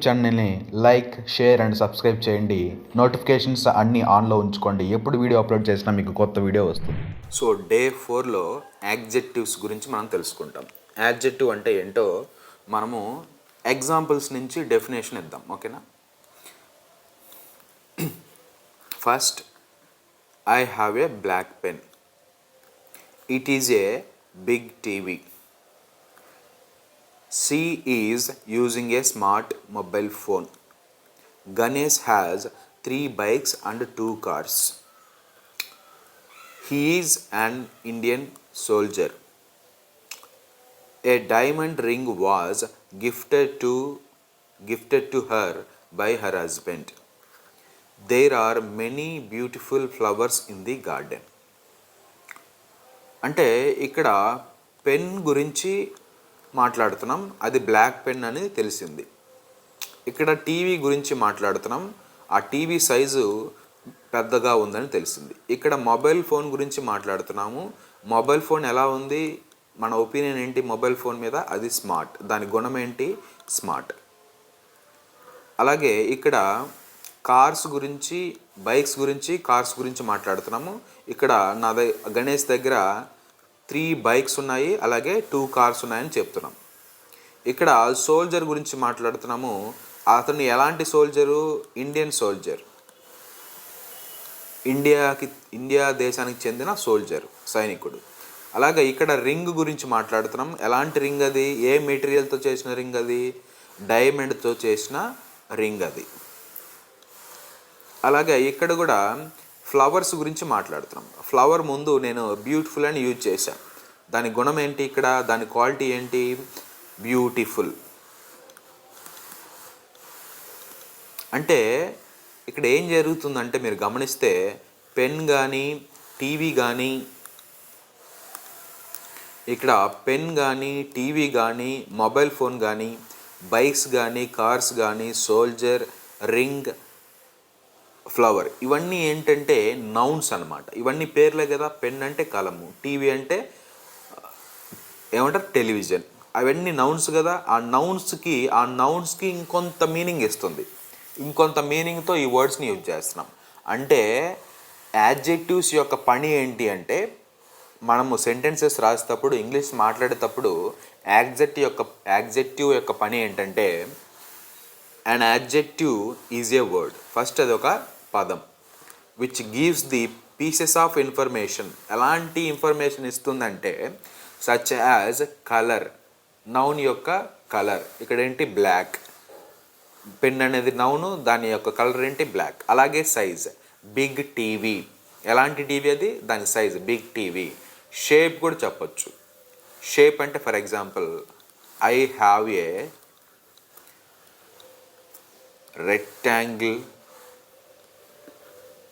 ఛానల్ని like, share and subscribe చేయండి. Notifications అన్నీ ఆన్లో ఉంచుకోండి. ఎప్పుడు వీడియో అప్లోడ్ చేసినా మీకు కొత్త వీడియో వస్తుంది. సో డే 4లో యాడ్జెక్టివ్స్ గురించి మనం తెలుసుకుంటాం. యాడ్జెక్టివ్ అంటే ఏంటో మనము ఎగ్జాంపుల్స్ నుంచి డెఫినేషన్ ఇద్దాం, ఓకేనా? First, I have a black pen. It is a big TV. She is using a smart mobile phone. Ganesh has 3 bikes and 2 cars. He is an Indian soldier. A diamond ring was gifted to her by her husband. There are many beautiful flowers in the garden. అంటే ఇక్కడ pen గురించి మాట్లాడుతున్నాం, అది black pen అని తెలిసింది. ఇక్కడ TV గురించి మాట్లాడుతున్నాం, ఆ టీవీ సైజు పెద్దగా ఉందని తెలిసింది. ఇక్కడ మొబైల్ ఫోన్ గురించి మాట్లాడుతున్నాము, మొబైల్ ఫోన్ ఎలా ఉంది, మన ఒపీనియన్ ఏంటి మొబైల్ ఫోన్ మీద? అది స్మార్ట్. దాని గుణం ఏంటి? స్మార్ట్. అలాగే ఇక్కడ కార్స్ గురించి, బైక్స్ గురించి, కార్స్ గురించి మాట్లాడుతున్నాము. ఇక్కడ గణేష్ దగ్గర 3 బైక్స్ ఉన్నాయి, అలాగే 2 కార్స్ ఉన్నాయని చెప్తున్నాం. ఇక్కడ సోల్జర్ గురించి మాట్లాడుతున్నాము. అతను ఎలాంటి సోల్జరు? Indian soldier. ఇండియా దేశానికి చెందిన సోల్జర్, సైనికుడు. అలాగే ఇక్కడ రింగ్ గురించి మాట్లాడుతున్నాం. ఎలాంటి రింగ్ అది? ఏ మెటీరియల్తో చేసిన రింగ్ అది? డైమండ్తో చేసిన రింగ్ అది. అలాగే ఇక్కడ కూడా ఫ్లవర్స్ గురించి మాట్లాడుతున్నాం. ఫ్లవర్ ముందు నేను బ్యూటిఫుల్ అని యూజ్ చేశాను. దాని గుణం ఏంటి? ఇక్కడ దాని క్వాలిటీ ఏంటి? బ్యూటిఫుల్. అంటే ఇక్కడ ఏం జరుగుతుందంటే మీరు గమనిస్తే పెన్ కానీ, టీవీ కానీ, ఇక్కడ పెన్ కానీ, టీవీ కానీ, మొబైల్ ఫోన్ కానీ, బైక్స్ కానీ, కార్స్ కానీ, సోల్జర్, రింగ్, ఫ్లవర్, ఇవన్నీ ఏంటంటే నౌన్స్ అన్నమాట. ఇవన్నీ పేర్లే కదా. పెన్ అంటే కలము, టీవీ అంటే ఏమంటారు? టెలివిజన్. అవన్నీ నౌన్స్ కదా. ఆ నౌన్స్కి ఇంకొంత మీనింగ్ ఇస్తుంది. ఇంకొంత మీనింగ్తో ఈ వర్డ్స్ని యూజ్ చేస్తున్నాం. అంటే యాడ్జెక్టివ్స్ యొక్క పని ఏంటి అంటే, మనము సెంటెన్సెస్ రాసేటప్పుడు, ఇంగ్లీష్ మాట్లాడేటప్పుడు యాడ్జెక్టివ్ యొక్క పని ఏంటంటే, an adjective is a word. First అది ఒక పదం. which gives the pieces of information. ఎలాంటి ఇన్ఫర్మేషన్ ఇస్తుందంటే, such as కలర్. నౌన్ యొక్క కలర్. ఇక్కడ ఏంటి? బ్లాక్. పెన్ అనేది నౌను, దాని యొక్క కలర్ ఏంటి? బ్లాక్. అలాగే సైజ్. Big TV. ఎలాంటి టీవీ అది? దాని సైజ్ బిగ్ టీవీ. షేప్ కూడా చెప్పచ్చు. షేప్ అంటే for example, I have a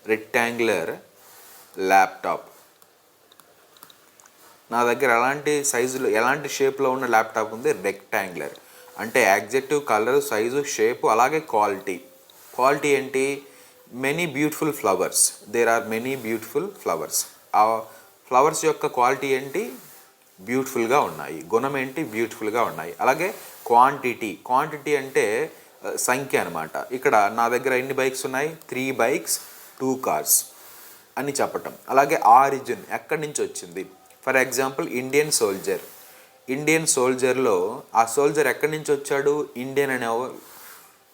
rectangular laptop. నా దగ్గర ఎలాంటి సైజులో, ఎలాంటి షేప్లో ఉన్న ల్యాప్టాప్ ఉంది? రెక్టాంగులర్. అంటే యాడ్జెక్టివ్, కలర్, సైజు, షేపు, అలాగే క్వాలిటీ. క్వాలిటీ ఏంటి? Many beautiful flowers. There are many beautiful flowers. ఆ ఫ్లవర్స్ యొక్క క్వాలిటీ ఏంటి? బ్యూటిఫుల్గా ఉన్నాయి. గుణం ఏంటి? బ్యూటిఫుల్గా ఉన్నాయి. అలాగే క్వాంటిటీ అంటే సంఖ్య అనమాట. ఇక్కడ నా దగ్గర ఎన్ని బైక్స్ ఉన్నాయి? 3 బైక్స్, 2 కార్స్ అని చెప్పటం. అలాగే ఆరిజిన్, ఎక్కడి నుంచి వచ్చింది? ఫర్ ఎగ్జాంపుల్ ఇండియన్ సోల్జర్లో ఆ సోల్జర్ ఎక్కడి నుంచి వచ్చాడు?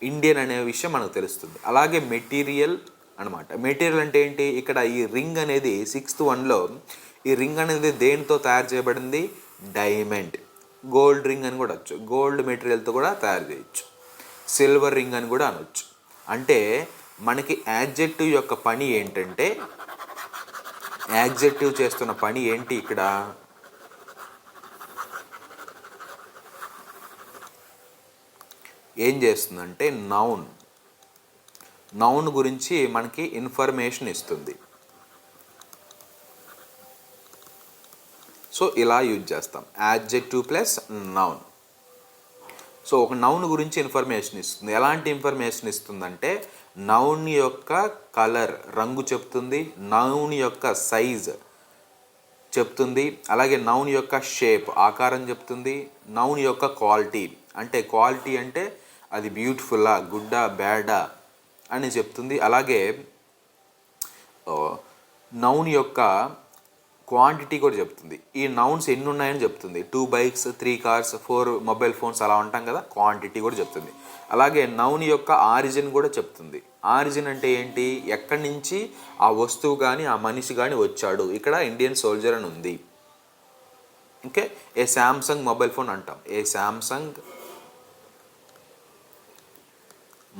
ఇండియన్ అనే విషయం మనకు తెలుస్తుంది. అలాగే మెటీరియల్ అనమాట. మెటీరియల్ అంటే ఏంటి? ఇక్కడ ఈ రింగ్ అనేది 6th వన్లో ఈ రింగ్ అనేది దేనితో తయారు చేయబడింది? డైమండ్. గోల్డ్ రింగ్ అని కూడా వచ్చు. గోల్డ్ మెటీరియల్తో కూడా తయారు చేయొచ్చు. సిల్వర్ రింగ్ అని కూడా అనొచ్చు. అంటే మనకి యాడ్జెక్టివ్ యొక్క పని ఏంటంటే, యాడ్జెక్టివ్ చేస్తున్న పని ఏంటి? ఇక్కడ ఏం చేస్తుందంటే, నౌన్ గురించి మనకి ఇన్ఫర్మేషన్ ఇస్తుంది. సో ఇలా యూజ్ చేస్తాం, యాడ్జెక్టివ్ ప్లస్ నౌన్. సో ఒక నౌన్ గురించి ఇన్ఫర్మేషన్ ఇస్తుంది. ఎలాంటి ఇన్ఫర్మేషన్ ఇస్తుందంటే, నౌన్ యొక్క కలర్, రంగు చెప్తుంది. నౌన్ యొక్క సైజ్ చెప్తుంది. అలాగే నౌన్ యొక్క షేప్, ఆకారం చెప్తుంది. నౌన్ యొక్క క్వాలిటీ అంటే అది బ్యూటిఫుల్లా, గుడ్డా, బ్యాడా అని చెప్తుంది. అలాగే నౌన్ యొక్క క్వాంటిటీ కూడా చెప్తుంది. ఈ నౌన్స్ ఎన్ని ఉన్నాయని చెప్తుంది. 2 బైక్స్, 3 కార్స్, 4 మొబైల్ ఫోన్స్ అలా ఉంటాం కదా, క్వాంటిటీ కూడా చెప్తుంది. అలాగే నౌన్ యొక్క ఆరిజిన్ కూడా చెప్తుంది. ఆరిజిన్ అంటే ఏంటి, ఎక్కడి నుంచి ఆ వస్తువు కానీ ఆ మనిషి కానీ వచ్చాడు. ఇక్కడ ఇండియన్ సోల్జర్ అని ఉంది. ఓకే, ఏ శాంసంగ్ మొబైల్ ఫోన్ అంటాం. ఏ శాంసంగ్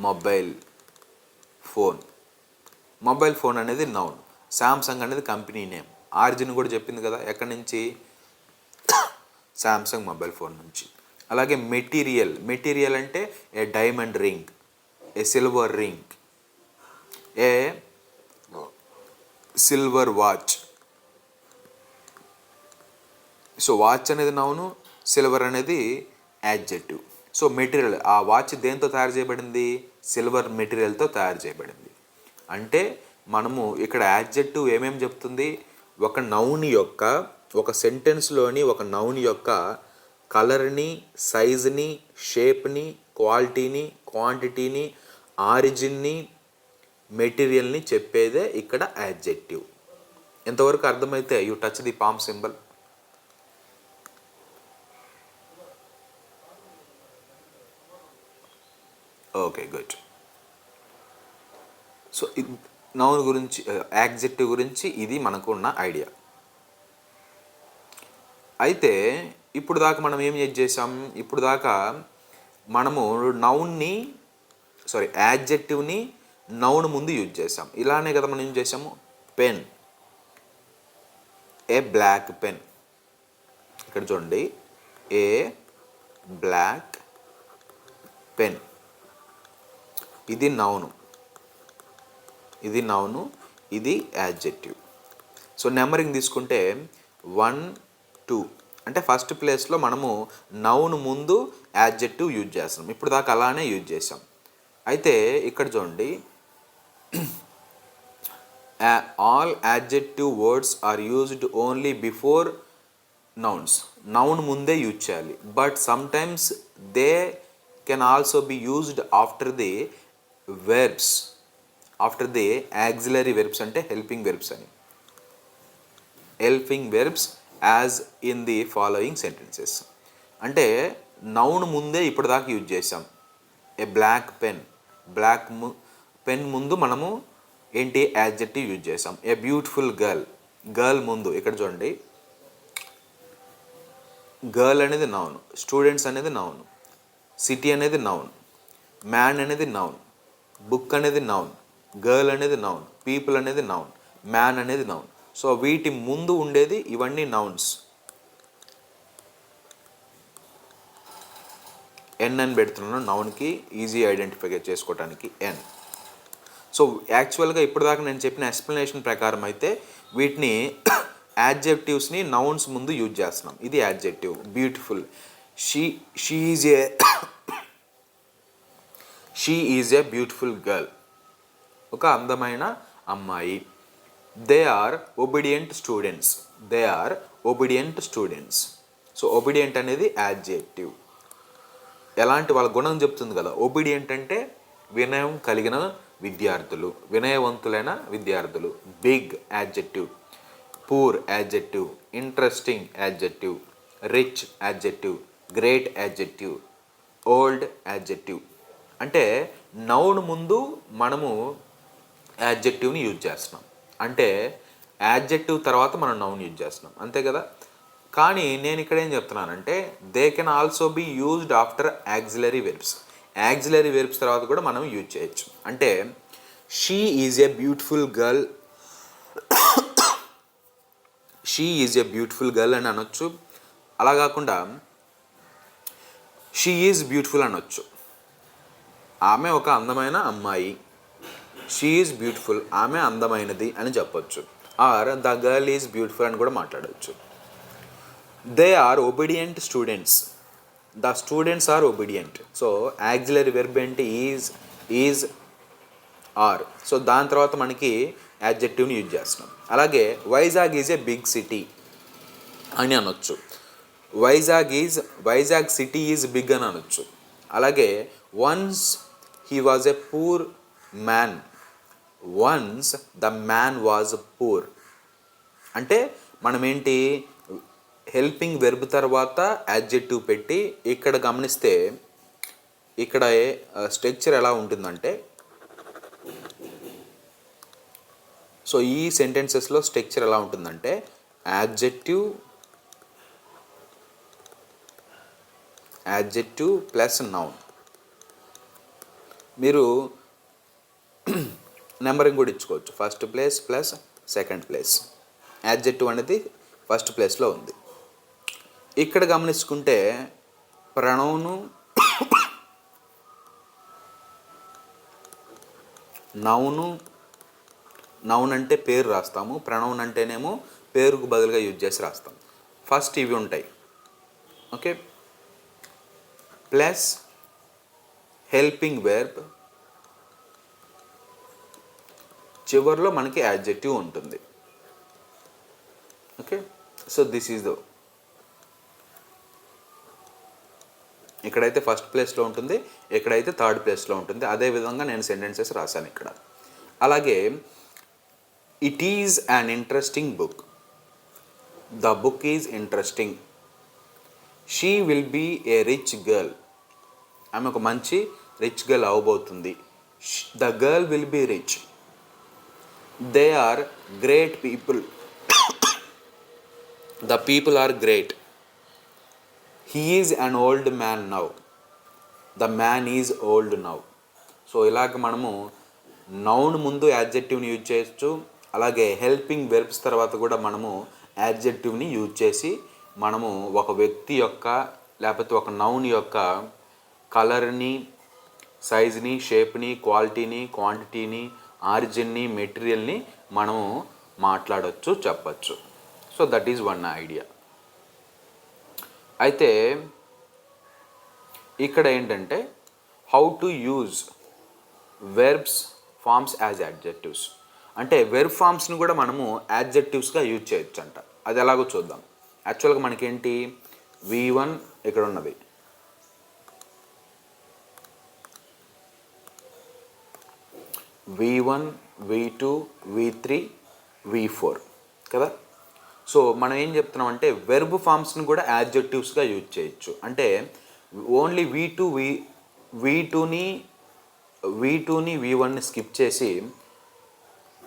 మొబైల్ ఫోన్ అనేది నౌన్. శాంసంగ్ అనేది కంపెనీ నేమ్. ఆరిజిన్ కూడా చెప్పింది కదా, ఎక్కడి నుంచి, శాంసంగ్ మొబైల్ ఫోన్ నుంచి. అలాగే మెటీరియల్ అంటే ఏ డైమండ్ రింగ్, ఏ సిల్వర్ రింగ్, ఏ సిల్వర్ వాచ్. సో వాచ్ అనేది నౌను, సిల్వర్ అనేది యాడ్జెక్టివ్. సో మెటీరియల్, ఆ వాచ్ దేంతో తయారు చేయబడింది, సిల్వర్ మెటీరియల్తో తయారు చేయబడింది. అంటే మనము ఇక్కడ యాడ్జెక్టివ్ ఏమేమి చెప్తుంది, ఒక నౌన్ యొక్క, ఒక సెంటెన్స్లోని ఒక నౌన్ యొక్క కలర్ని, సైజ్ని, షేప్ని, క్వాలిటీని, క్వాంటిటీని, ఆరిజిన్ని, మెటీరియల్ని చెప్పేదే ఇక్కడ యాడ్జెక్టివ్. ఎంతవరకు అర్థమైతే you touch the palm symbol. Okay, good. So noun గురించి, యాడ్జెక్టివ్ గురించి ఇది మనకు ఉన్న ఐడియా. అయితే ఇప్పుడు దాకా మనం ఏం చేసాం, ఇప్పుడు దాకా మనము యాడ్జెక్టివ్ని నౌన్ ముందు యూజ్ చేసాం. ఇలానే కదా మనం ఏం చేసాము, పెన్, ఏ బ్లాక్ పెన్. ఇక్కడ చూడండి, ఏ బ్లాక్ పెన్, ఇది నౌను, ఇది యాడ్జెక్టివ్. సో నెంబరింగ్ తీసుకుంటే 1, 2 అంటే ఫస్ట్ ప్లేస్లో మనము నౌన్ ముందు యాడ్జెక్టివ్ యూజ్ చేస్తాం. ఇప్పుడు దాకా అలానే యూజ్ చేసాం. అయితే ఇక్కడ చూడండి, all adjective words are used only before nouns. Noun ముందే యూజ్ చేయాలి. But sometimes they can also be used after the verbs, after the auxiliary verbs అంటే హెల్పింగ్ వెర్బ్స్ అని. Helping verbs as in the following sentences. అంటే noun ముందే ఇప్పటిదాకా use చేసాం. ఏ black pen, pen ముందు మనము ఏంటి, యాడ్జెక్టివ్ యూజ్ చేసాం. ఏ బ్యూటిఫుల్ గర్ల్ ముందు ఇక్కడ చూడండి, గర్ల్ అనేది నౌన్, స్టూడెంట్స్ అనేది నౌన్, సిటీ అనేది నౌన్, మ్యాన్ అనేది నౌన్, బుక్ అనేది నౌన్, గర్ల్ అనేది నౌన్, పీపుల్ అనేది నౌన్, మ్యాన్ అనేది నౌన్. సో వీటి ముందు ఉండేది ఇవన్నీ నౌన్స్. ఎన్ అని పెడుతున్నాను నౌన్కి, ఈజీ ఐడెంటిఫై చేసుకోవడానికి ఎన్. సో యాక్చువల్గా ఇప్పటిదాకా నేను చెప్పిన ఎక్స్ప్లెనేషన్ ప్రకారం అయితే వీటిని యాడ్జెక్టివ్స్ని నౌన్స్ ముందు యూజ్ చేస్తున్నాం. ఇది adjective. Beautiful, she is a beautiful girl, ఒక అందమైన అమ్మాయి. They are obedient students. So obedient అనేది యాడ్జెక్టివ్. ఎలాంటి వాళ్ళ గుణం చెప్తుంది కదా. ఒబీడియంట్ అంటే వినయం కలిగిన విద్యార్థులు, వినయవంతులైన విద్యార్థులు. Big adjective, poor adjective, interesting adjective, rich adjective, great adjective, old adjective. అంటే నౌన్ ముందు మనము యాడ్జెక్టివ్ని యూజ్ చేస్తున్నాం. అంటే యాడ్జెక్టివ్ తర్వాత మనం నౌన్ యూజ్ చేస్తున్నాం, అంతే కదా. కానీ నేను ఇక్కడ ఏం చెప్తున్నానంటే they can also be used after auxiliary verbs. Auxiliary verbs తర్వాత కూడా మనం యూజ్ చేయొచ్చు. అంటే she is a beautiful girl అని అనొచ్చు. అలా కాకుండా షీ ఈజ్ బ్యూటిఫుల్ అనొచ్చు. ఆమె ఒక అందమైన అమ్మాయి. షీ ఈజ్ బ్యూటిఫుల్, ఆమె అందమైనది అని చెప్పొచ్చు. Or the girl is beautiful అని కూడా మాట్లాడవచ్చు. They are obedient students, the students are obedient. So auxiliary verb ఏంటి, ఈజ్ ఆర్. సో దాని తర్వాత మనకి యాడ్జెక్టివ్ని యూజ్ చేస్తున్నాం. అలాగే Vizag is a big city అని అనొచ్చు. వైజాగ్ సిటీ ఈజ్ బిగ్ అని అనొచ్చు. అలాగే once he was a poor man. Once the man was poor అంటే మనం ఏంటి, హెల్పింగ్ వెర్బ్ తర్వాత యాడ్జెక్టివ్ పెట్టి ఇక్కడ గమనిస్తే ఇక్కడ స్ట్రక్చర్ ఎలా ఉంటుందంటే, సో ఈ సెంటెన్సెస్లో స్ట్రక్చర్ ఎలా ఉంటుందంటే యాడ్జెక్టివ్ ప్లస్ నౌన్. మీరు నెంబరింగ్ కూడా ఇచ్చుకోవచ్చు, first place plus second place. Adjective అనేది ఫస్ట్ ప్లేస్లో ఉంది. ఇక్కడ గమనించుకుంటే ప్రొనౌను నౌన్ అంటే పేరు రాస్తాము, ప్రొనౌన్ అంటేనేమో పేరుకు బదులుగా యూజ్ చేసి రాస్తాం. ఫస్ట్ ఇవి ఉంటాయి, ఓకే, ప్లస్ హెల్పింగ్ వెర్బ్, చివరిలో మనకి యాడ్జెక్టివ్ ఉంటుంది. ఓకే, సో దిస్ ఈజ్ ఇక్కడైతే ఫస్ట్ ప్లేస్లో ఉంటుంది, ఇక్కడైతే థర్డ్ ప్లేస్లో ఉంటుంది. అదేవిధంగా నేను సెంటెన్సెస్ రాశాను ఇక్కడ. అలాగే it is an interesting book, the book is interesting. She will be a rich girl, ఆమె ఒక మంచి రిచ్ గర్ల్ అవబోతుంది. The girl will be rich. They are great people, the people are great. He is an old man now, the man is old now. So ఇలాగ మనము noun ముందు యాడ్జెక్టివ్ని use చేయొచ్చు, అలాగే helping verbs తర్వాత కూడా మనము యాడ్జెక్టివ్ని use చేసి మనము ఒక వ్యక్తి యొక్క లేకపోతే ఒక నౌన్ యొక్క కలర్ని, సైజ్ని, షేప్ని, క్వాలిటీని, క్వాంటిటీని, ఆరిజిన్ని, మెటీరియల్ని మనము మాట్లాడవచ్చు, చెప్పచ్చు. So that is one idea. అయితే ఇక్కడ ఏంటంటే how to use verbs forms as adjectives. అంటే వెర్బ్ ఫార్మ్స్ని కూడా మనము యాడ్జెక్టివ్స్గా యూజ్ చేయొచ్చు అంట. అది ఎలాగో చూద్దాం. యాక్చువల్గా మనకేంటి, V1 ఇక్కడ ఉన్నది, V1, V2, V3, V4 కదా. సో మనం ఏం చెప్తున్నాం అంటే వెర్బ్ ఫార్మ్స్ని కూడా యాడ్జెక్టివ్స్గా యూజ్ చేయొచ్చు. అంటే ఓన్లీ V2ని V1ని స్కిప్ చేసి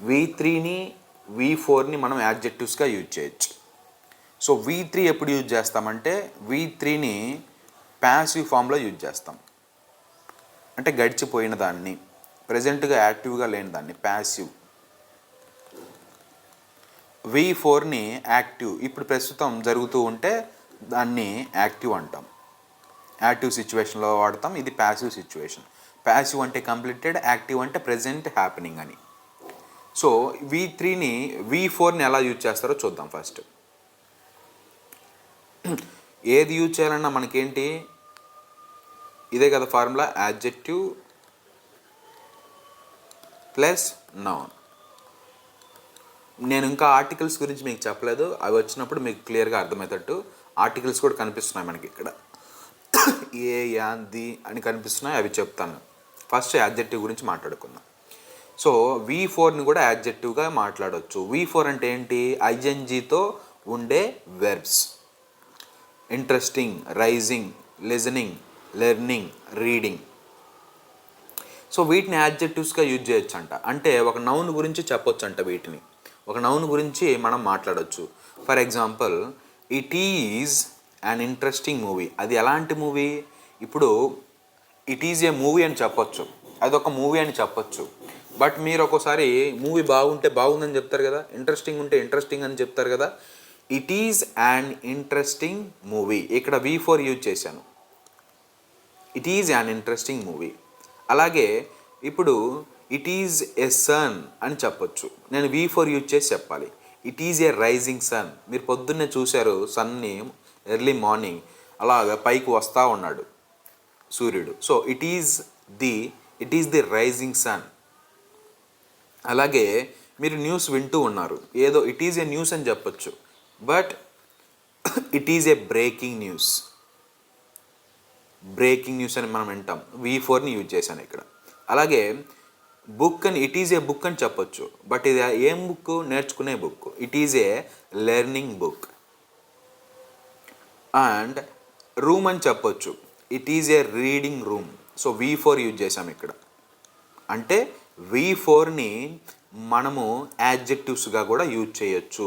V3ని V4ని మనం యాడ్జెక్టివ్స్గా యూజ్ చేయొచ్చు. సో V3 ఎప్పుడు యూజ్ చేస్తామంటే V3ని ప్యాసివ్ ఫామ్లో యూజ్ చేస్తాం. అంటే గడిచిపోయిన దాన్ని, ప్రజెంట్గా యాక్టివ్గా లేని దాన్ని ప్యాసివ్. V4ని యాక్టివ్, ఇప్పుడు ప్రస్తుతం జరుగుతూ ఉంటే దాన్ని యాక్టివ్ అంటాం, యాక్టివ్ సిచ్యువేషన్లో వాడతాం. ఇది ప్యాసివ్ సిచ్యువేషన్. ప్యాసివ్ అంటే కంప్లీటెడ్, యాక్టివ్ అంటే ప్రెజెంట్ హ్యాపెనింగ్ అని. సో V4ని ఎలా యూజ్ చేస్తారో చూద్దాం. ఫస్ట్ ఏది యూజ్ చేయాలన్నా మనకేంటి, ఇదే కదా ఫార్ములా, యాడ్జెక్టివ్ ప్లస్ నౌన్. నేను ఇంకా ఆర్టికల్స్ గురించి మీకు చెప్పలేదు, అవి వచ్చినప్పుడు మీకు క్లియర్గా అర్థమయ్యేటట్టు. ఆర్టికల్స్ కూడా కనిపిస్తున్నాయి మనకి ఇక్కడ, ఏ, యా, ది అని కనిపిస్తున్నాయి, అవి చెప్తాను. ఫస్ట్ యాడ్జెక్టివ్ గురించి మాట్లాడుకుందాం. సో V4ని కూడా యాడ్జెక్టివ్గా మాట్లాడవచ్చు. V4 అంటే ఏంటి, ఐఎన్జీతో ఉండే verbs. Interesting, rising, listening, learning, reading. So వీటిని యాడ్జెక్టివ్స్గా యూజ్ చేయొచ్చు అంట. అంటే ఒక నౌన్ గురించి చెప్పొచ్చు అంట. వీటిని ఒక నౌన్ గురించి మనం మాట్లాడవచ్చు. For example, it is an interesting movie. అది ఎలాంటి మూవీ, ఇప్పుడు ఇట్ ఈజ్ ఏ మూవీ అని చెప్పొచ్చు, అదొక మూవీ అని చెప్పొచ్చు. బట్ మీరు ఒక్కోసారి మూవీ బాగుంటే బాగుందని చెప్తారు కదా, ఇంట్రెస్టింగ్ ఉంటే ఇంట్రెస్టింగ్ అని చెప్తారు కదా. It is an interesting movie, ఇక్కడ V4 యూజ్ చేశాను. It is an interesting movie. అలాగే ఇప్పుడు ఇట్ ఈజ్ ఎ సన్ అని చెప్పొచ్చు, నేను V4 యూజ్ చేసి చెప్పాలి. It is a rising sun, మీరు పొద్దున్నే చూశారు సన్ని, ఎర్లీ మార్నింగ్ అలాగా పైకి వస్తూ ఉన్నాడు సూర్యుడు. So it is the rising sun. అలాగే మీరు న్యూస్ వింటూ ఉన్నారు, ఏదో ఇట్ ఈజ్ ఏ న్యూస్ అని చెప్పొచ్చు, but it is a breaking news. Breaking news అని మనం వింటాం, V4ని యూజ్ చేశాను ఇక్కడ. అలాగే బుక్ అని, ఇట్ ఈజ్ ఏ బుక్ అని చెప్పొచ్చు, బట్ ఇది ఏం బుక్? నేర్చుకునే book. It is a learning book. And room అని చెప్పొచ్చు, it is a reading room. So V4 use చేసాం ఇక్కడ. అంటే V4ని మనము యాడ్జెక్టివ్స్గా కూడా యూజ్ చేయొచ్చు.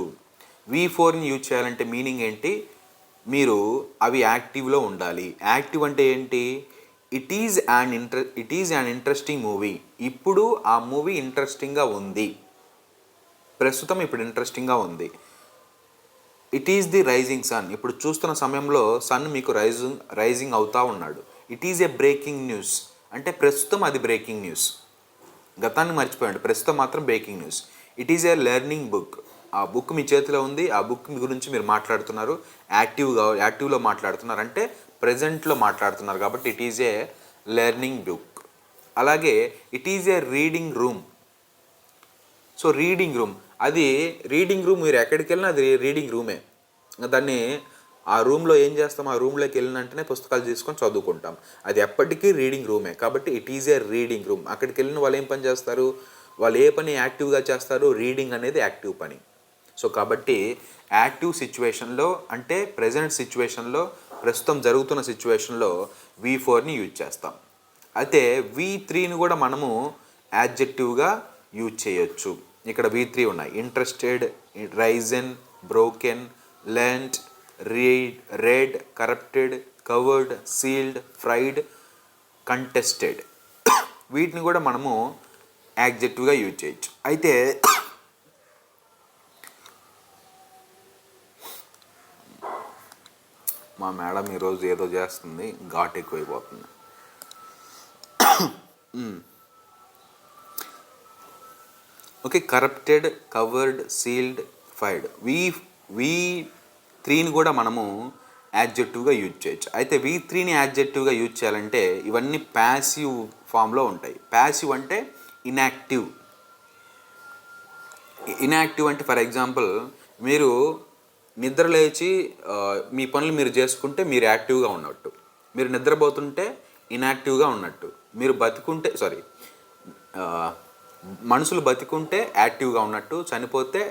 V4ని యూజ్ చేయాలంటే మీనింగ్ ఏంటి? మీరు అవి యాక్టివ్లో ఉండాలి. యాక్టివ్ అంటే ఏంటి? It is an interesting movie. ఇప్పుడు ఆ మూవీ ఇంట్రెస్టింగ్గా ఉంది, ప్రస్తుతం ఇప్పుడు ఇంట్రెస్టింగ్గా ఉంది. It is the rising sun. ఇప్పుడు చూస్తున్న సమయంలో సన్ మీకు రైజింగ్ అవుతూ ఉన్నాడు. It is a breaking news అంటే ప్రస్తుతం అది బ్రేకింగ్ న్యూస్. గతాన్ని మర్చిపోయాడు, ప్రస్తుతం మాత్రం breaking news. It is a learning book. ఆ బుక్ మీ చేతిలో ఉంది, ఆ బుక్ గురించి మీరు మాట్లాడుతున్నారు, యాక్టివ్లో మాట్లాడుతున్నారు అంటే ప్రజెంట్లో మాట్లాడుతున్నారు కాబట్టి it is a learning book. అలాగే it is a reading room. So reading room, అది రీడింగ్ రూమ్, మీరు ఎక్కడికి వెళ్ళినా అది రీడింగ్ రూమే. దాన్ని ఆ రూమ్లో ఏం చేస్తాం? ఆ రూమ్లోకి వెళ్ళిన వెంటనే పుస్తకాలు తీసుకొని చదువుకుంటాం. అది ఎప్పటికీ రీడింగ్ రూమే కాబట్టి it is a reading room. అక్కడికి వెళ్ళిన వాళ్ళు ఏం పని చేస్తారు? వాళ్ళు ఏ పని యాక్టివ్గా చేస్తారు? రీడింగ్ అనేది యాక్టివ్ పని. సో కాబట్టి యాక్టివ్ సిచ్యువేషన్లో అంటే ప్రజెంట్ సిచ్యువేషన్లో, ప్రస్తుతం జరుగుతున్న సిచ్యువేషన్లో V4ని యూజ్ చేస్తాం. అయితే V3ని కూడా మనము యాడ్జెక్టివ్గా యూజ్ చేయొచ్చు. ఇక్కడ V3 ఉన్నాయి: interested, risen, broken, lent, read, corrupted, covered, sealed, fried, contested. వీటిని కూడా మనము యాడ్జెక్టివ్గా యూజ్ చేయొచ్చు. అయితే మా మేడం ఈరోజు ఏదో చేస్తుంది, ఘాట్ ఎక్కువైపోతుంది. Okay, corrupted, covered, sealed, fried. V3ని కూడా మనము యాడ్జెక్టివ్గా యూజ్ చేయొచ్చు. అయితే V3ని యాడ్జెక్టివ్గా యూజ్ చేయాలంటే ఇవన్నీ ప్యాసివ్ ఫామ్లో ఉంటాయి. ప్యాసివ్ అంటే ఇన్యాక్టివ్. ఇన్యాక్టివ్ అంటే ఫర్ ఎగ్జాంపుల్, మీరు నిద్ర లేచి మీ పనులు మీరు చేసుకుంటే మీరు యాక్టివ్గా ఉన్నట్టు, మీరు నిద్రపోతుంటే ఇన్యాక్టివ్గా ఉన్నట్టు, మీరు బతికుంటే మనుషులు బతికుంటే యాక్టివ్గా ఉన్నట్టు, చనిపోతే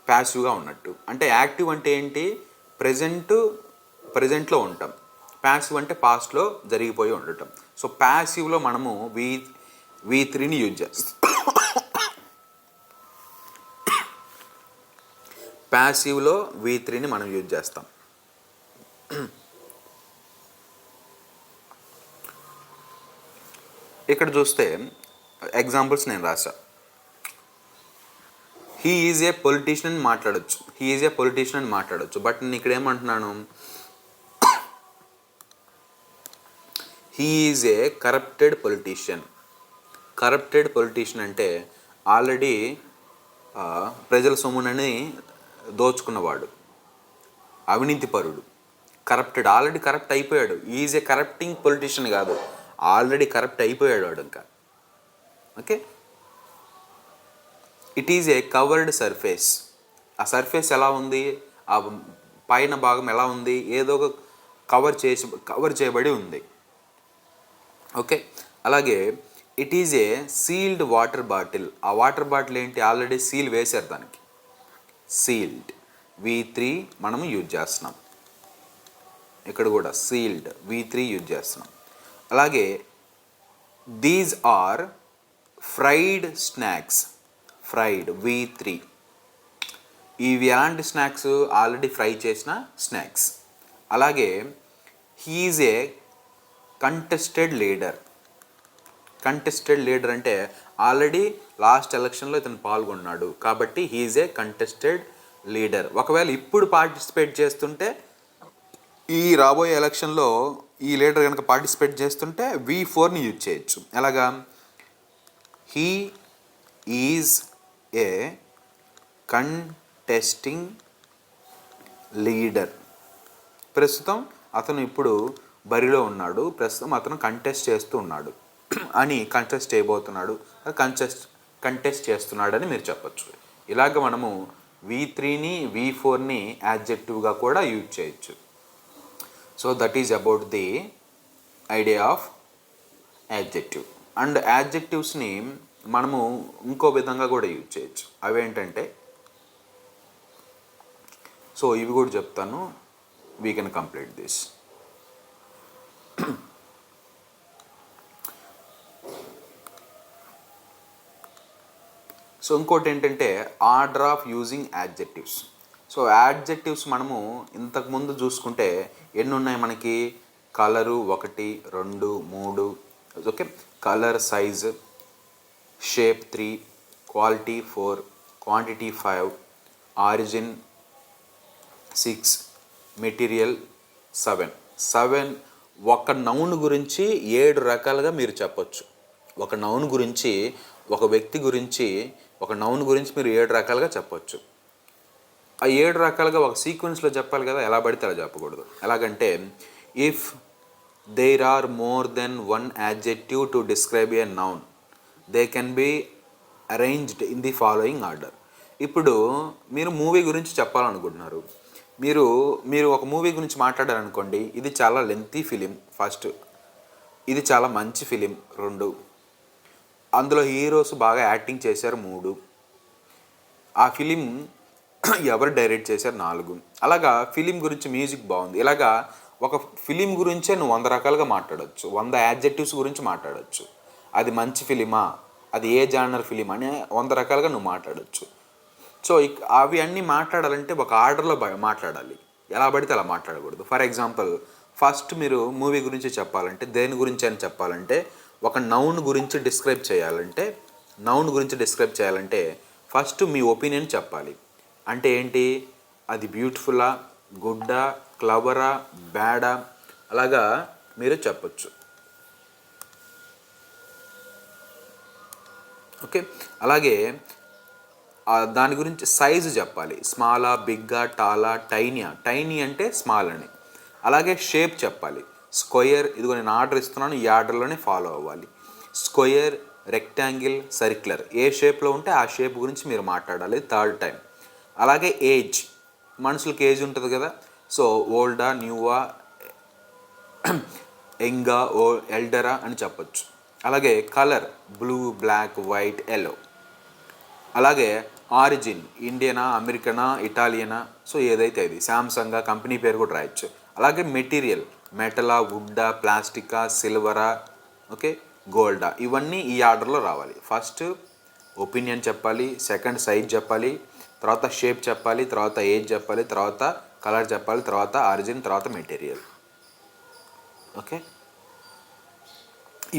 ప్యాసివ్గా ఉన్నట్టు. అంటే యాక్టివ్ అంటే ఏంటి? ప్రజెంట్లో ఉంటాం. ప్యాసివ్ అంటే పాస్ట్లో జరిగిపోయి ఉండటం. సో ప్యాసివ్లో మనము V3ని యూజ్ చేస్తాం. ప్యాసివ్లో V3ని మనం యూజ్ చేస్తాం. ఇక్కడ చూస్తే ఎగ్జాంపుల్స్ నేను రాసా. హీ ఈజ్ ఏ పొలిటీషియన్ అని మాట్లాడచ్చు. బట్ నేను ఇక్కడ ఏమంటున్నాను? He is a corrupted politician అంటే ఆల్రెడీ ప్రజల సొమ్మునని దోచుకున్నవాడు, అవినీతిపరుడు, కరప్టెడ్, ఆల్రెడీ కరప్ట్ అయిపోయాడు. ఈజ్ ఏ కరప్టింగ్ పొలిటీషియన్ కాదు, ఆల్రెడీ కరప్ట్ అయిపోయాడు వాడు ఇంకా. Okay, it is a covered surface. ఆ సర్ఫేస్ ఎలా ఉంది? ఆ పైన భాగం ఎలా ఉంది? ఏదో ఒక కవర్ చేయబడి ఉంది. ఓకే, అలాగే it is A sealed water bottle. ఆ వాటర్ బాటిల్ ఏంటి? ఆల్రెడీ సీల్ వేశారు దానికి, సీల్డ్. V3 మనము యూజ్ చేస్తున్నాం. ఇక్కడ కూడా సీల్డ్, V3 యూజ్ చేస్తున్నాం. అలాగే these are fried snacks, fried, V3. ఇవి ఎలాంటి స్నాక్స్? ఆల్రెడీ ఫ్రై చేసిన స్నాక్స్. అలాగే హీఈజ్ ఏ కంటెస్టెడ్ లీడర్ అంటే ఆల్రెడీ లాస్ట్ ఎలక్షన్లో ఇతను పాల్గొన్నాడు కాబట్టి హీఈజ్ ఏ కంటెస్టెడ్ లీడర్. ఒకవేళ ఇప్పుడు పార్టిసిపేట్ చేస్తుంటే, ఈ రాబోయే ఎలక్షన్లో ఈ లీడర్ కనుక పార్టిసిపేట్ చేస్తుంటే V4ని యూజ్ చేయొచ్చు. ఎలాగా? He is A contesting leader. ప్రస్తుతం అతను ఇప్పుడు బరిలో ఉన్నాడు, ప్రస్తుతం అతను కంటెస్ట్ చేస్తూ ఉన్నాడు అని, కంటెస్ట్ చేయబోతున్నాడు, కంటెస్ట్ చేస్తున్నాడని మీరు చెప్పచ్చు. ఇలాగ మనము V3ని V4ని యాడ్జెక్టివ్గా కూడా యూజ్ చేయొచ్చు. So that is about the idea of adjective. And యాడ్జెక్టివ్స్ని మనము ఇంకో విధంగా కూడా యూజ్ చేయొచ్చు. అవేంటంటే, సో ఇవి కూడా చెప్తాను, we can complete this. So ఇంకోటి ఏంటంటే order of using adjectives. So adjectives మనము ఇంతకుముందు చూసుకుంటే ఎన్ని ఉన్నాయి మనకి? Colour 1, 2, 3, okay, colour, size, shape 3, quality 4, quantity 5, origin 6, material 7. ఒక నౌన్ గురించి 7 రకాలుగా మీరు చెప్పొచ్చు. ఒక నౌన్ గురించి, ఒక వ్యక్తి గురించి, ఒక నౌన్ గురించి మీరు 7 రకాలుగా చెప్పొచ్చు. ఆ 7 రకాలుగా ఒక సీక్వెన్స్లో చెప్పాలి కదా, ఎలా పడితే అలా చెప్పకూడదు. ఎలాగంటే, if there are more than 1 adjective to describe a noun, they can be arranged in the following order. ఇప్పుడు మీరు మూవీ గురించి చెప్పాలనుకుంటున్నారు. మీరు ఒక మూవీ గురించి మాట్లాడారనుకోండి, ఇది చాలా లెంతీ ఫిలిం ఫస్ట్, ఇది చాలా మంచి ఫిలిం 2, అందులో హీరోస్ బాగా యాక్టింగ్ చేశారు 3, ఆ ఫిలిం ఎవరు డైరెక్ట్ చేశారు 4. అలాగా ఫిలిం గురించి మ్యూజిక్ బాగుంది. ఇలాగా ఒక ఫిలిం గురించే నువ్వు 100 రకాలుగా మాట్లాడవచ్చు, 100 యాడ్జెక్టివ్స్ గురించి మాట్లాడవచ్చు. అది మంచి ఫిలిమా, అది ఏ జానర్ ఫిలిం అని 100 రకాలుగా నువ్వు మాట్లాడవచ్చు. సో అవి అన్నీ మాట్లాడాలంటే ఒక ఆర్డర్లో మాట్లాడాలి, ఎలా పడితే అలా మాట్లాడకూడదు. ఫర్ ఎగ్జాంపుల్, ఫస్ట్ మీరు మూవీ గురించి చెప్పాలంటే, దేని గురించి అని చెప్పాలంటే, ఒక నౌన్ గురించి డిస్క్రైబ్ చేయాలంటే ఫస్ట్ మీ ఒపీనియన్ చెప్పాలి. అంటే ఏంటి? అది బ్యూటిఫుల్లా, గుడ్డా, క్లవరా, బ్యాడా, అలాగా మీరు చెప్పచ్చు. ఓకే, అలాగే దాని గురించి సైజు చెప్పాలి. స్మాలా, బిగ్గా, టాలా, టైనియా. టైనీ అంటే స్మాల్ అని. అలాగే షేప్ చెప్పాలి. స్క్వేర్, ఇదిగో నేను ఆర్డర్ ఇస్తున్నాను, ఈ ఆర్డర్లోనే ఫాలో అవ్వాలి. స్క్వేర్, రెక్టాంగిల్, సర్క్యులర్, ఏ షేప్లో ఉంటే ఆ షేప్ గురించి మీరు మాట్లాడాలి 3rd టైం. అలాగే ఏజ్, మనుషులకి ఏజ్ ఉంటుంది కదా, సో ఓల్డా, న్యూవా, యంగా, ఎల్డరా అని చెప్పచ్చు. అలాగే colour, blue, black, white, yellow. అలాగే ఆరిజిన్, ఇండియనా, అమెరికనా, ఇటాలియనా, సో ఏదైతే అది, శాంసంగా, కంపెనీ పేరు కూడా రాయొచ్చు. అలాగే మెటీరియల్, మెటలా, వుడ్డా, ప్లాస్టికా, సిల్వరా, ఓకే, గోల్డా. ఇవన్నీ ఈ ఆర్డర్లో రావాలి. ఫస్ట్ ఒపీనియన్ చెప్పాలి, సెకండ్ సైజ్ చెప్పాలి, తర్వాత షేప్ చెప్పాలి, తర్వాత ఏజ్ చెప్పాలి, తర్వాత కలర్ చెప్పాలి, తర్వాత ఆరిజిన్, తర్వాత మెటీరియల్. ఓకే,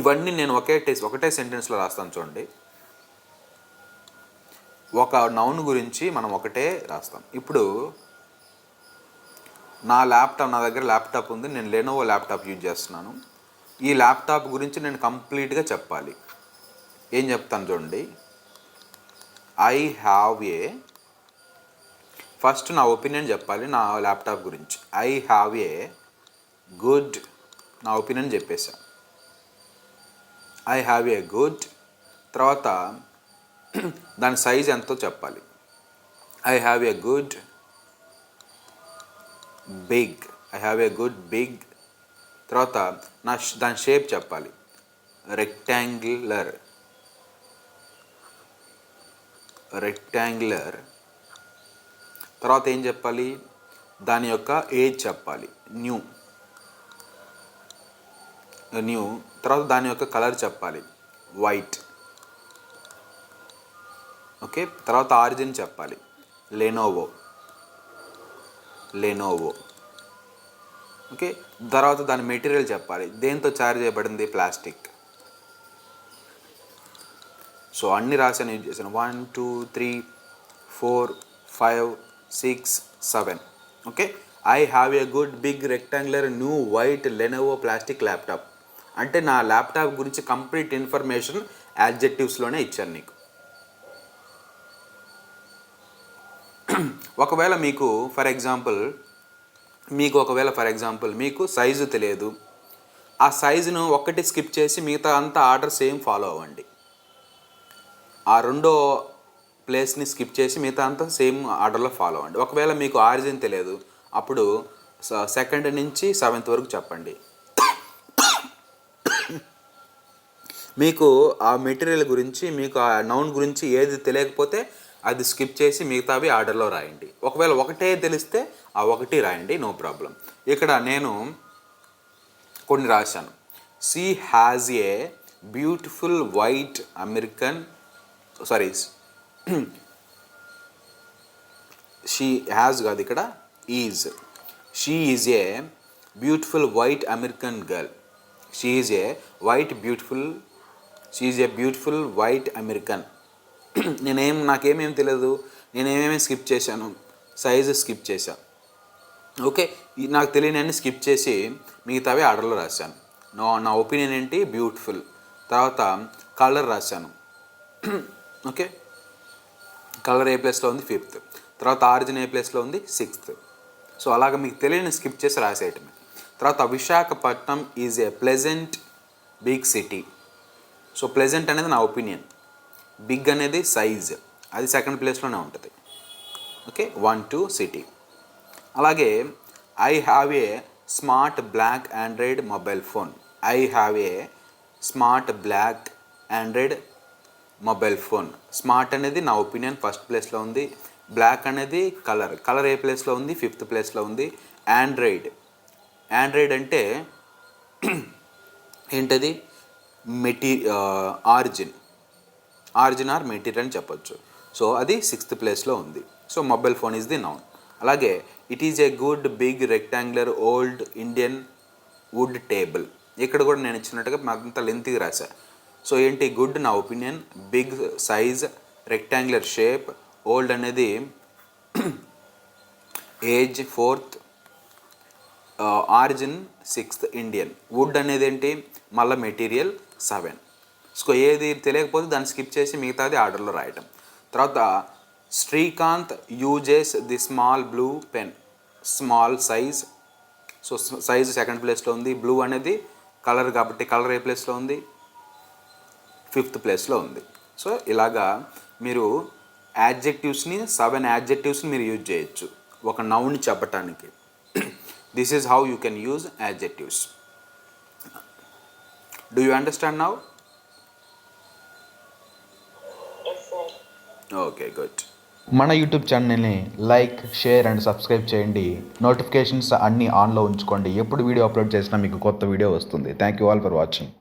ఇవన్నీ నేను ఒకటే సెంటెన్స్లో రాస్తాను చూడండి. ఒక నౌన్ గురించి మనం ఒకటే రాస్తాం. ఇప్పుడు నా దగ్గర ల్యాప్టాప్ ఉంది, నేను లెనోవో ల్యాప్టాప్ యూజ్ చేస్తున్నాను. ఈ ల్యాప్టాప్ గురించి నేను కంప్లీట్గా చెప్పాలి. ఏం చెప్తాను చూడండి. ఐ హ్యావ్ ఏ, ఫస్ట్ నా ఒపీనియన్ చెప్పాలి నా ల్యాప్టాప్ గురించి. ఐ హ్యావ్ ఏ గుడ్, నా ఒపీనియన్ చెప్పేసా. ఐ హ్యావ్ ఏ గుడ్, తర్వాత దాని సైజ్ ఎంతో చెప్పాలి. I have a good big, I have a good big, తర్వాత దాని షేప్ చెప్పాలి. రెక్టాంగులర్, తర్వాత ఏం చెప్పాలి? దాని యొక్క ఏజ్ చెప్పాలి. న్యూ, తర్వాత దాని యొక్క కలర్ చెప్పాలి. వైట్, ఓకే, తర్వాత ఆరిజిన్ చెప్పాలి. లెనోవో, ఓకే, తర్వాత దాని మెటీరియల్ చెప్పాలి. దేంతో తయారు చేయబడింది? ప్లాస్టిక్. సో అన్ని రాశాను, యూజ్ చేశాను. 1 2 3 4 5 6 7. Okay, I have a good big rectangular new white Lenovo plastic laptop. అంటే నా ల్యాప్టాప్ గురించి కంప్లీట్ ఇన్ఫర్మేషన్ యాడ్జెక్టివ్స్లోనే ఇచ్చాను నీకు. ఒకవేళ మీకు ఫర్ ఎగ్జాంపుల్ మీకు సైజు తెలియదు, ఆ సైజును ఒక్కటి స్కిప్ చేసి మిగతా అంతా ఆర్డర్ సేమ్ ఫాలో అవ్వండి. ఆ రెండో ప్లేస్ని స్కిప్ చేసి మిగతా అంతా సేమ్ ఆర్డర్లో ఫాలో అవ్వండి. ఒకవేళ మీకు ఆరిజిన్ తెలియదు, అప్పుడు 2nd నుంచి 7th వరకు చెప్పండి. మీకు ఆ మెటీరియల్ గురించి, మీకు ఆ నౌన్ గురించి ఏది తెలియకపోతే అది స్కిప్ చేసి మిగతావి ఆర్డర్లో రాయండి. ఒకవేళ ఒకటే తెలిస్తే ఆ ఒకటి రాయండి, నో ప్రాబ్లం. ఇక్కడ నేను కొన్ని రాశాను. She has a beautiful white American sorry she has కాదు, ఇక్కడ is. She is a beautiful white American girl. She is a beautiful white American. నాకేమేమి తెలియదు, నేనేమేమి స్కిప్ చేశాను, సైజు స్కిప్ చేశాను. ఓకే, నాకు తెలియని స్కిప్ చేసి మిగతావి ఆర్డర్లో రాశాను. నా ఒపీనియన్ ఏంటి, బ్యూటిఫుల్. తర్వాత కలర్ రాశాను. ఓకే, కలర్ ఏ ప్లేస్లో ఉంది, 5th. తర్వాత ఆరిజిన్ ఏ ప్లేస్లో ఉంది, 6th. సో అలాగ మీకు తెలియని స్కిప్ చేసి రాసేయటమే. తర్వాత Visakhapatnam is a pleasant big city. So pleasant అనేది నా ఒపీనియన్, బిగ్ అనేది సైజ్, అది 2nd ప్లేస్లోనే ఉంటుంది. Okay, 1, 2 city. అలాగే I have a smart black Android mobile phone. I have a smart black Android mobile phone. Smart అనేది నా ఒపీనియన్ 1st ప్లేస్లో ఉంది. బ్లాక్ అనేది కలర్ ఏ ప్లేస్లో ఉంది, 5th ప్లేస్లో ఉంది. ఆండ్రాయిడ్ అంటే ఏంటది, ఆరిజిన్ ఆర్ మెటీరియల్ అని చెప్పొచ్చు. సో అది 6th ప్లేస్లో ఉంది. So mobile phone is the noun. అలాగే it is a good big rectangular old Indian wood table. ఇక్కడ కూడా నేను ఇచ్చినట్టుగా అంత లెంత్గా రాశా. సో ఏంటి, గుడ్ నా opinion, big size, rectangular shape, old అనేది age 4th, origin 6th, Indian. Wood అనేది ఏంటి, మళ్ళీ మెటీరియల్ 7. సో ఏది తెలియకపోతే దాన్ని స్కిప్ చేసి మిగతాది ఆర్డర్లో రాయటం. తర్వాత Srikanth uses the small blue pen. Small size. So size 2nd ప్లేస్లో ఉంది. బ్లూ అనేది కలర్ కాబట్టి కలర్ ఏ ప్లేస్లో ఉంది, 5th ప్లేస్లో ఉంది. సో ఇలాగా మీరు యాడ్జెక్టివ్స్ని 7 యాడ్జెక్టివ్స్ని మీరు యూజ్ చేయొచ్చు ఒక నౌన్ని చెప్పటానికి. This is how you can use adjectives. Do you understand now? Okay, good. మన యూట్యూబ్ ఛానల్ని లైక్, షేర్ అండ్ సబ్స్క్రైబ్ చేయండి. నోటిఫికేషన్స్ అన్నీ ఆన్లో ఉంచుకోండి. ఎప్పుడు వీడియో అప్లోడ్ చేసినా మీకు కొత్త వీడియో వస్తుంది. Thank you all for watching.